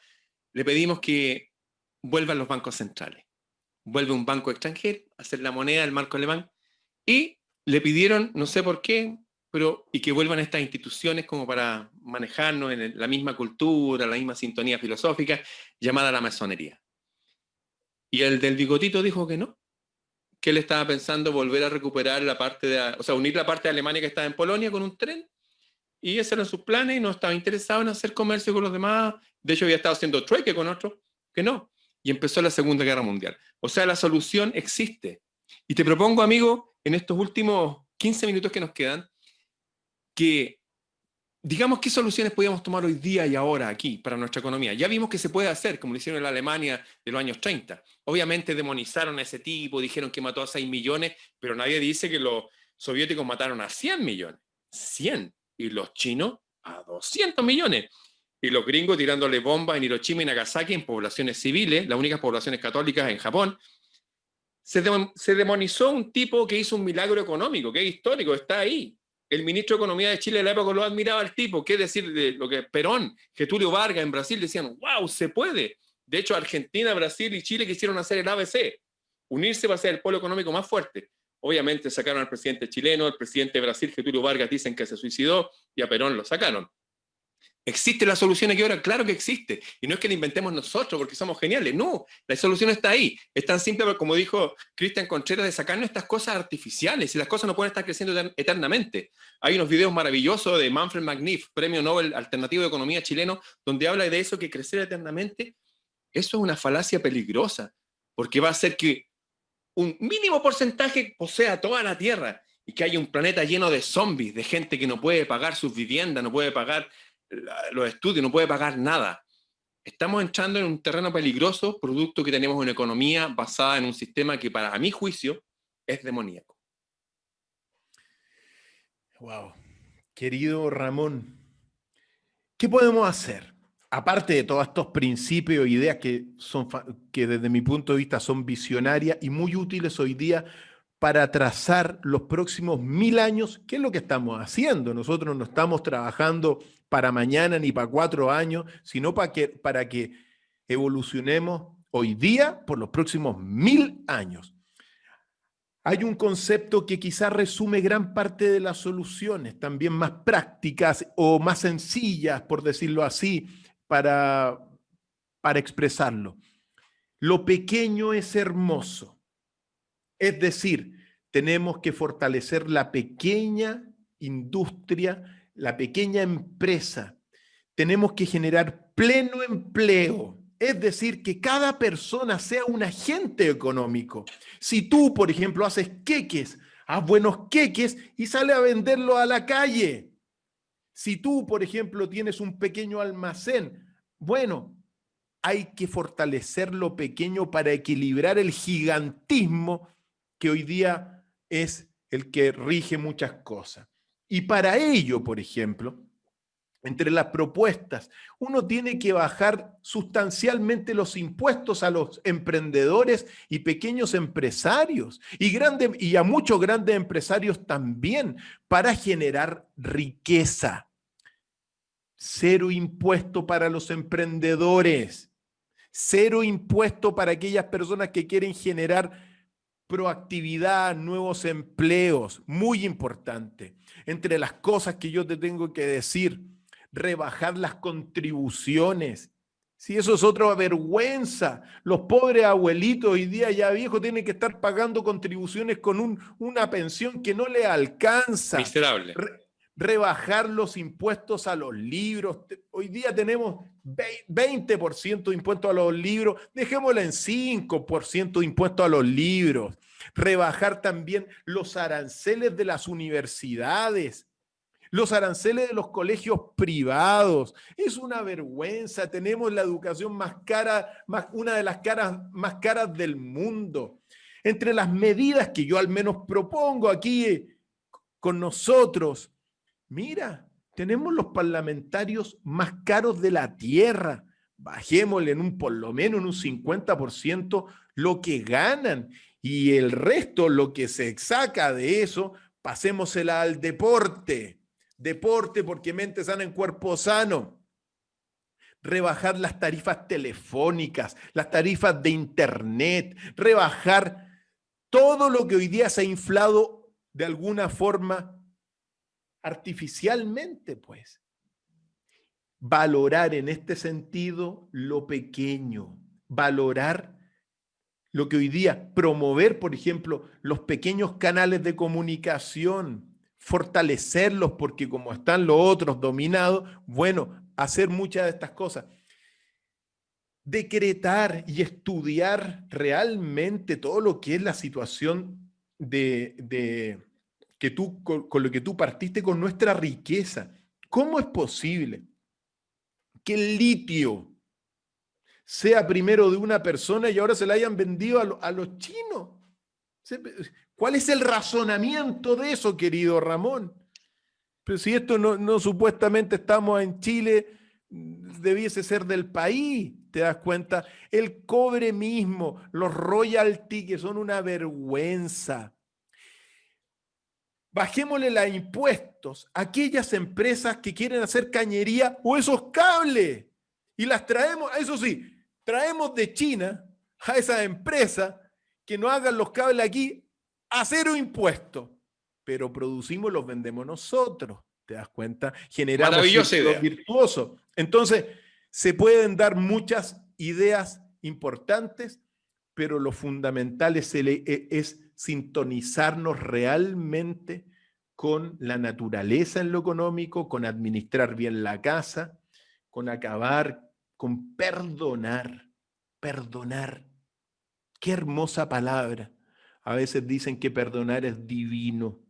S1: le pedimos que vuelvan los bancos centrales. Vuelve un banco extranjero a hacer la moneda del marco alemán y le pidieron, no sé por qué, y que vuelvan estas instituciones como para manejarnos en la misma cultura, la misma sintonía filosófica, llamada la masonería. Y el del bigotito dijo que no, que él estaba pensando volver a recuperar la parte unir la parte de Alemania que estaba en Polonia con un tren, y esos eran sus planes, y no estaba interesado en hacer comercio con los demás. De hecho, había estado haciendo trueque con otros, que no. Y empezó la Segunda Guerra Mundial. O sea, la solución existe. Y te propongo, amigo, en estos últimos 15 minutos que nos quedan, que digamos qué soluciones podríamos tomar hoy día y ahora aquí para nuestra economía. Ya vimos que se puede hacer, como lo hicieron en la Alemania de los años 30. Obviamente demonizaron a ese tipo, dijeron que mató a 6 millones, pero nadie dice que los soviéticos mataron a 100 millones. 100. Y los chinos a 200 millones. Y los gringos tirándole bombas en Hiroshima y Nagasaki en poblaciones civiles, las únicas poblaciones católicas en Japón. Se demonizó un tipo que hizo un milagro económico, que es histórico, está ahí. El ministro de Economía de Chile de la época lo admiraba al tipo. ¿Qué decir de lo que Perón, Getúlio Vargas en Brasil decían, wow, se puede? De hecho, Argentina, Brasil y Chile quisieron hacer el ABC, unirse para ser el polo económico más fuerte. Obviamente sacaron al presidente chileno, el presidente de Brasil, Getúlio Vargas, dicen que se suicidó y a Perón lo sacaron. ¿Existe la solución aquí ahora? Claro que existe. Y no es que la inventemos nosotros porque somos geniales. No, la solución está ahí. Es tan simple como dijo Cristian Contreras de sacarnos estas cosas artificiales y las cosas no pueden estar creciendo eternamente. Hay unos videos maravillosos de Manfred Magniff, premio Nobel alternativo de economía chileno, donde habla de eso, que crecer eternamente, eso es una falacia peligrosa, porque va a hacer que un mínimo porcentaje posea toda la tierra y que hay un planeta lleno de zombies, de gente que no puede pagar sus viviendas, no puede pagar los estudios, no puede pagar nada. Estamos entrando en un terreno peligroso, producto que tenemos una economía basada en un sistema que, para mi juicio, es demoníaco.
S2: Wow. Querido Ramón, ¿qué podemos hacer? Aparte de todos estos principios e ideas que desde mi punto de vista son visionarias y muy útiles hoy día para trazar los próximos 1000 años, ¿qué es lo que estamos haciendo? Nosotros no estamos trabajando para mañana ni para 4 años, sino para que evolucionemos hoy día por los próximos 1000 años. Hay un concepto que quizás resume gran parte de las soluciones, también más prácticas o más sencillas, por decirlo así, para expresarlo. Lo pequeño es hermoso. Es decir, tenemos que fortalecer la pequeña industria, la pequeña empresa. Tenemos que generar pleno empleo. Es decir, que cada persona sea un agente económico. Si tú, por ejemplo, haces queques, haz buenos queques y sale a venderlo a la calle. Si tú, por ejemplo, tienes un pequeño almacén, bueno, hay que fortalecer lo pequeño para equilibrar el gigantismo que hoy día es el que rige muchas cosas. Y para ello, por ejemplo, entre las propuestas, uno tiene que bajar sustancialmente los impuestos a los emprendedores y pequeños empresarios y a muchos grandes empresarios también para generar riqueza. Cero impuesto para los emprendedores. Cero impuesto para aquellas personas que quieren generar proactividad, nuevos empleos. Muy importante. Entre las cosas que yo te tengo que decir, rebajar las contribuciones. Si eso es otra vergüenza. Los pobres abuelitos hoy día ya viejos tienen que estar pagando contribuciones con una pensión que no le alcanza.
S1: Miserable.
S2: Rebajar los impuestos a los libros. Hoy día tenemos 20% de impuestos a los libros, dejémosla en 5% de impuestos a los libros. Rebajar también los aranceles de las universidades, los aranceles de los colegios privados. Es una vergüenza. Tenemos la educación más cara, una de las más caras del mundo. Entre las medidas que yo al menos propongo aquí con nosotros, mira, tenemos los parlamentarios más caros de la tierra. Bajémosle por lo menos en un 50% lo que ganan y el resto, lo que se saca de eso, pasémosela al deporte. Deporte porque mente sana en cuerpo sano. Rebajar las tarifas telefónicas, las tarifas de internet, rebajar todo lo que hoy día se ha inflado de alguna forma artificialmente, pues. Valorar en este sentido lo pequeño, valorar lo que hoy día, promover, por ejemplo, los pequeños canales de comunicación, fortalecerlos porque como están los otros dominados, bueno, hacer muchas de estas cosas. Decretar y estudiar realmente todo lo que es la situación con lo que tú partiste con nuestra riqueza. ¿Cómo es posible que el litio sea primero de una persona y ahora se la hayan vendido a los chinos? ¿Cuál es el razonamiento de eso, querido Ramón? Pero si esto no supuestamente estamos en Chile, debiese ser del país, ¿te das cuenta? El cobre mismo, los royalties, que son una vergüenza. Bajémosle los impuestos a aquellas empresas que quieren hacer cañería o esos cables y las traemos, eso sí, traemos de China a esas empresas que no hagan los cables aquí a cero impuestos, pero producimos, los vendemos nosotros, ¿te das cuenta? Generamos círculos virtuosos. Entonces, se pueden dar muchas ideas importantes, pero lo fundamental es sintonizarnos realmente con la naturaleza en lo económico, con administrar bien la casa, con acabar, con perdonar. Perdonar. Qué hermosa palabra. A veces dicen que perdonar es divino.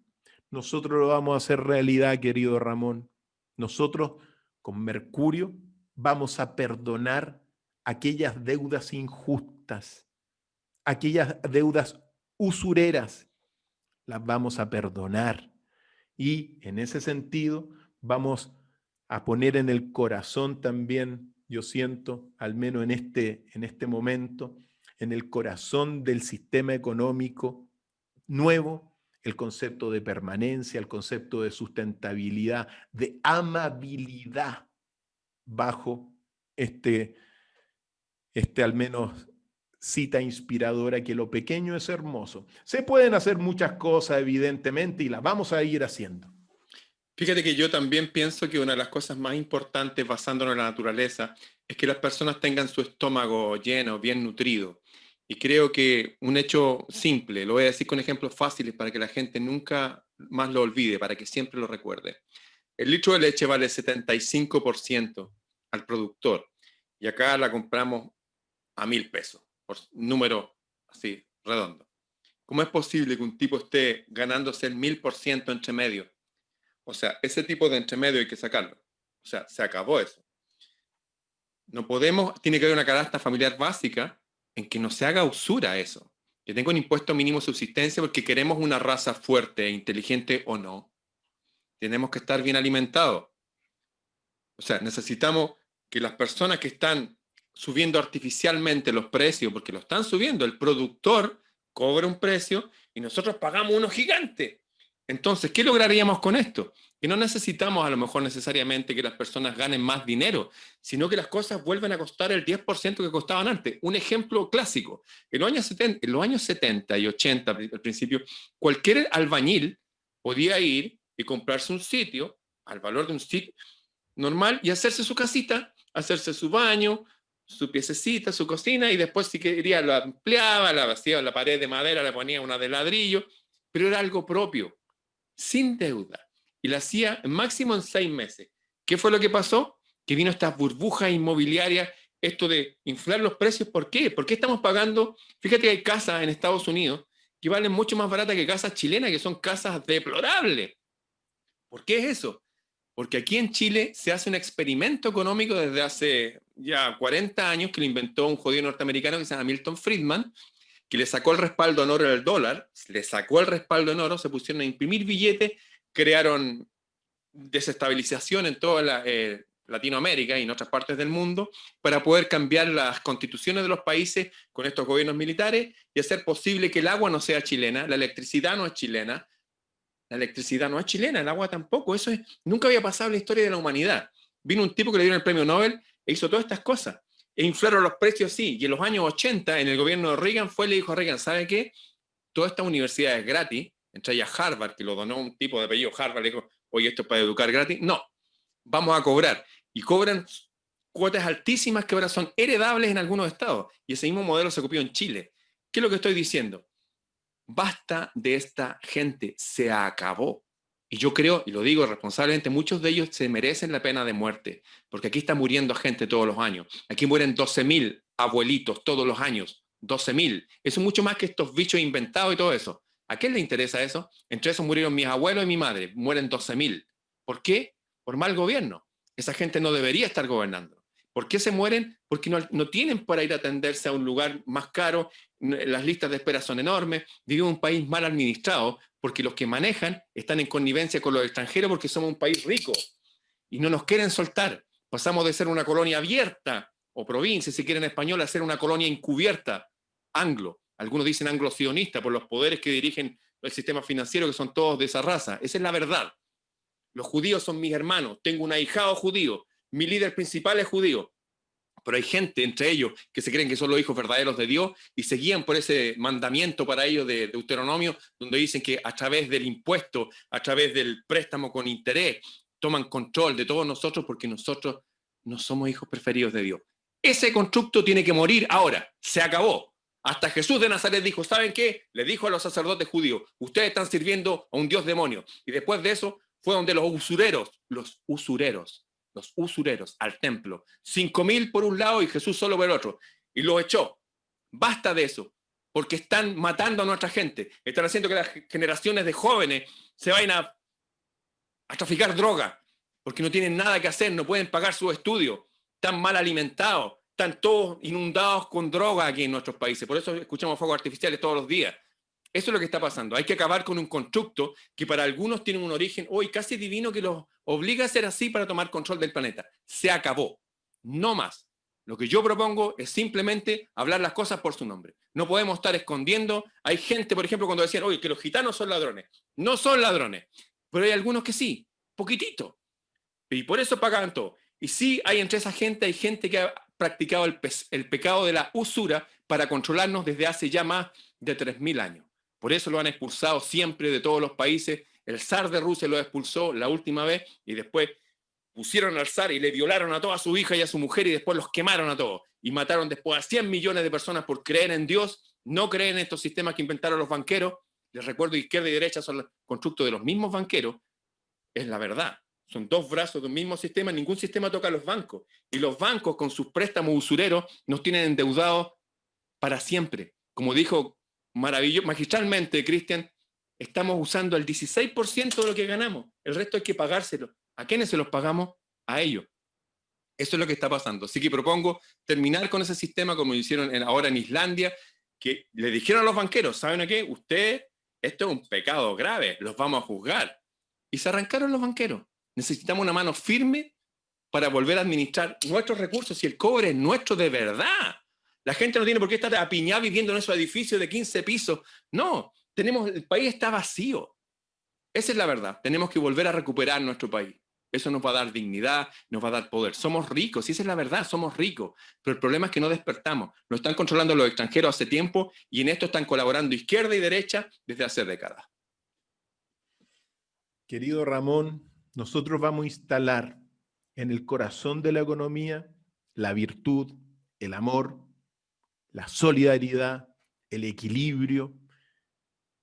S2: nosotros lo vamos a hacer realidad, querido Ramón. Nosotros, con Mercurio, vamos a perdonar aquellas deudas injustas, aquellas deudas usureras, las vamos a perdonar. Y en ese sentido, vamos a poner en el corazón también, yo siento, al menos en este momento, en el corazón del sistema económico nuevo, el concepto de permanencia, el concepto de sustentabilidad, de amabilidad bajo este al menos cita inspiradora, que lo pequeño es hermoso. Se pueden hacer muchas cosas, evidentemente, y las vamos a ir haciendo.
S1: Fíjate que yo también pienso que una de las cosas más importantes, basándonos en la naturaleza, es que las personas tengan su estómago lleno, bien nutrido. Y creo que un hecho simple, lo voy a decir con ejemplos fáciles para que la gente nunca más lo olvide, para que siempre lo recuerde. El litro de leche vale 75% al productor y acá la compramos a 1.000 pesos, por número así, redondo. ¿Cómo es posible que un tipo esté ganándose el 1.000% entre medio? O sea, ese tipo de entremedio hay que sacarlo. O sea, se acabó eso. No podemos, tiene que haber una canasta familiar básica en que no se haga usura eso. Que tenga un impuesto mínimo de subsistencia porque queremos una raza fuerte e inteligente o no. Tenemos que estar bien alimentados. O sea, necesitamos que las personas que están subiendo artificialmente los precios, porque lo están subiendo, el productor cobra un precio y nosotros pagamos uno gigante. Entonces, ¿qué lograríamos con esto? Que no necesitamos a lo mejor necesariamente que las personas ganen más dinero, sino que las cosas vuelven a costar el 10% que costaban antes. Un ejemplo clásico, en los años 70 y 80, al principio, cualquier albañil podía ir y comprarse un sitio al valor de un sitio normal y hacerse su casita, hacerse su baño, su piececita, su cocina, y después si quería la ampliaba, la vaciaba la pared de madera, le ponía una de ladrillo, pero era algo propio, sin deuda, y la hacía máximo en 6 meses. ¿Qué fue lo que pasó? Que vino esta burbuja inmobiliaria, esto de inflar los precios. ¿Por qué? ¿Por qué estamos pagando? Fíjate que hay casas en Estados Unidos que valen mucho más baratas que casas chilenas, que son casas deplorables. ¿Por qué es eso? Porque aquí en Chile se hace un experimento económico desde hace ya 40 años que lo inventó un judío norteamericano que se llama Milton Friedman, que le sacó el respaldo en oro al dólar, le sacó el respaldo en oro, se pusieron a imprimir billetes, crearon desestabilización en toda Latinoamérica y en otras partes del mundo para poder cambiar las constituciones de los países con estos gobiernos militares y hacer posible que el agua no sea chilena, la electricidad no es chilena, el agua tampoco. Eso nunca había pasado en la historia de la humanidad. Vino un tipo que le dieron el premio Nobel e hizo todas estas cosas. E inflaron los precios, sí. Y en los años 80, en el gobierno de Reagan, le dijo a Reagan, ¿sabe qué? Todas estas universidades gratis, entre ellas Harvard, que lo donó un tipo de apellido Harvard, le dijo, oye, esto es para educar gratis. No, vamos a cobrar. Y cobran cuotas altísimas que ahora son heredables en algunos estados. Y ese mismo modelo se copió en Chile. ¿Qué es lo que estoy diciendo? Basta de esta gente, se acabó. Y yo creo, y lo digo responsablemente, muchos de ellos se merecen la pena de muerte, porque aquí está muriendo gente todos los años. Aquí mueren 12.000 abuelitos todos los años, 12.000. Eso es mucho más que estos bichos inventados y todo eso. ¿A quién le interesa eso? Entre esos murieron mis abuelos y mi madre, mueren 12.000. ¿Por qué? Por mal gobierno. Esa gente no debería estar gobernando. ¿Por qué se mueren? Porque no tienen para ir a atenderse a un lugar más caro, las listas de espera son enormes, vivimos en un país mal administrado, porque los que manejan están en connivencia con los extranjeros porque somos un país rico y no nos quieren soltar. Pasamos de ser una colonia abierta, o provincia, si quieren en español, a ser una colonia encubierta, anglo. Algunos dicen anglo-sionista por los poderes que dirigen el sistema financiero, que son todos de esa raza. Esa es la verdad. Los judíos son mis hermanos, tengo un ahijado judío, mi líder principal es judío, pero hay gente entre ellos que se creen que son los hijos verdaderos de Dios y se guían por ese mandamiento para ellos de Deuteronomio, donde dicen que a través del impuesto, a través del préstamo con interés, toman control de todos nosotros porque nosotros no somos hijos preferidos de Dios. Ese constructo tiene que morir ahora, se acabó. Hasta Jesús de Nazaret dijo, ¿saben qué? Le dijo a los sacerdotes judíos, ustedes están sirviendo a un Dios demonio. Y después de eso fue donde los usureros al templo. 5.000 por un lado y Jesús solo por el otro. Y los echó. Basta de eso, porque están matando a nuestra gente. Están haciendo que las generaciones de jóvenes se vayan a traficar droga, porque no tienen nada que hacer, no pueden pagar sus estudios, están mal alimentados, están todos inundados con droga aquí en nuestros países. Por eso escuchamos fuegos artificiales todos los días. Eso es lo que está pasando. Hay que acabar con un constructo que para algunos tiene un origen hoy casi divino que los obliga a ser así para tomar control del planeta. Se acabó. No más. Lo que yo propongo es simplemente hablar las cosas por su nombre. No podemos estar escondiendo. Hay gente, por ejemplo, cuando decían, oye, que los gitanos son ladrones. No son ladrones. Pero hay algunos que sí, poquitito. Y por eso pagaban todo. Y sí, hay entre esa gente, hay gente que ha practicado el pecado de la usura para controlarnos desde hace ya más de 3000 años. Por eso lo han expulsado siempre de todos los países. El zar de Rusia lo expulsó la última vez y después pusieron al zar y le violaron a toda su hija y a su mujer y después los quemaron a todos. Y mataron después a 100 millones de personas por creer en Dios, no creer en estos sistemas que inventaron los banqueros. Les recuerdo, izquierda y derecha son los constructos de los mismos banqueros. Es la verdad. Son dos brazos de un mismo sistema. Ningún sistema toca a los bancos. Y los bancos, con sus préstamos usureros, nos tienen endeudados para siempre. Como dijo magistralmente Cristian, estamos usando el 16% de lo que ganamos. El resto hay que pagárselo. ¿A quiénes se los pagamos? A ellos. Eso es lo que está pasando. Así que propongo terminar con ese sistema como lo hicieron ahora en Islandia, que le dijeron a los banqueros, ¿saben qué? Esto es un pecado grave, los vamos a juzgar. Y se arrancaron los banqueros. Necesitamos una mano firme para volver a administrar nuestros recursos y el cobre es nuestro de verdad. La gente no tiene por qué estar apiñada viviendo en esos edificios de 15 pisos. No, el país está vacío. Esa es la verdad. Tenemos que volver a recuperar nuestro país. Eso nos va a dar dignidad, nos va a dar poder. Somos ricos, y esa es la verdad, somos ricos. Pero el problema es que no despertamos. Nos están controlando los extranjeros hace tiempo y en esto están colaborando izquierda y derecha desde hace décadas.
S2: Querido Ramón, nosotros vamos a instalar en el corazón de la economía la virtud, el amor, la solidaridad, el equilibrio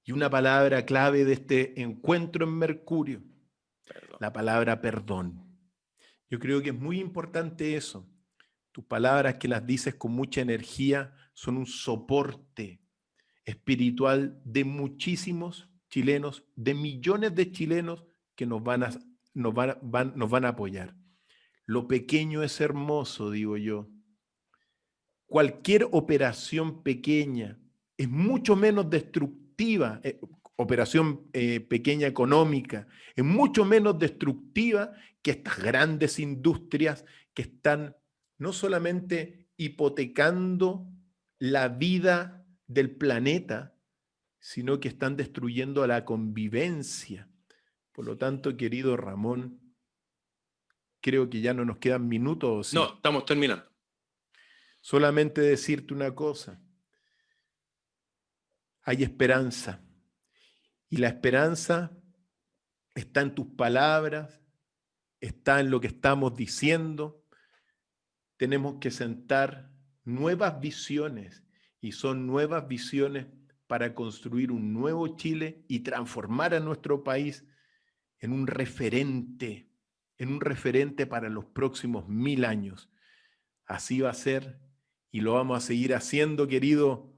S2: y una palabra clave de este encuentro en Mercurio, la palabra perdón. Yo creo que es muy importante eso. Tus palabras que las dices con mucha energía son un soporte espiritual de muchísimos chilenos, de millones de chilenos que nos van a apoyar. Lo pequeño es hermoso, digo yo. Cualquier operación pequeña es mucho menos destructiva, operación pequeña económica, es mucho menos destructiva que estas grandes industrias que están no solamente hipotecando la vida del planeta, sino que están destruyendo la convivencia. Por lo tanto, querido Ramón, creo que ya no nos quedan minutos. ¿Sí?
S1: No, estamos terminando.
S2: Solamente decirte una cosa. Hay esperanza. Y la esperanza está en tus palabras, está en lo que estamos diciendo. Tenemos que sentar nuevas visiones y son nuevas visiones para construir un nuevo Chile y transformar a nuestro país en un referente para los próximos 1000 años. Así va a ser y lo vamos a seguir haciendo, querido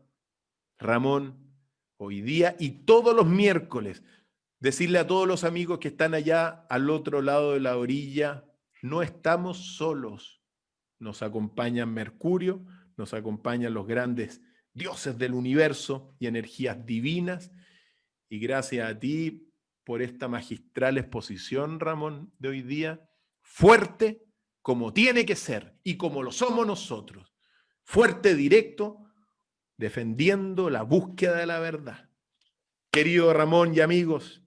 S2: Ramón, hoy día y todos los miércoles. Decirle a todos los amigos que están allá al otro lado de la orilla, no estamos solos. Nos acompañan Mercurio, nos acompañan los grandes dioses del universo y energías divinas. Y gracias a ti por esta magistral exposición, Ramón, de hoy día, fuerte como tiene que ser y como lo somos nosotros. Fuerte, directo, defendiendo la búsqueda de la verdad. Querido Ramón y amigos,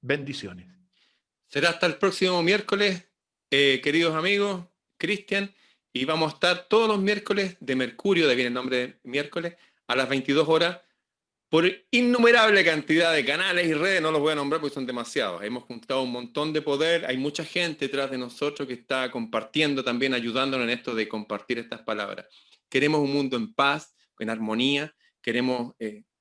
S2: bendiciones.
S1: Será hasta el próximo miércoles, queridos amigos, Cristian, y vamos a estar todos los miércoles de Mercurio, de ahí viene el nombre de miércoles, a las 22 horas, por innumerable cantidad de canales y redes, no los voy a nombrar porque son demasiados. Hemos juntado un montón de poder, hay mucha gente detrás de nosotros que está compartiendo también, ayudándonos en esto de compartir estas palabras. Queremos un mundo en paz, en armonía, queremos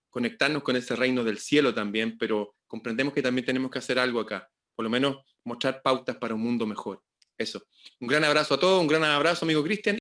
S1: conectarnos con ese reino del cielo también, pero comprendemos que también tenemos que hacer algo acá, por lo menos mostrar pautas para un mundo mejor. Eso. Un gran abrazo a todos, un gran abrazo, amigo Cristian.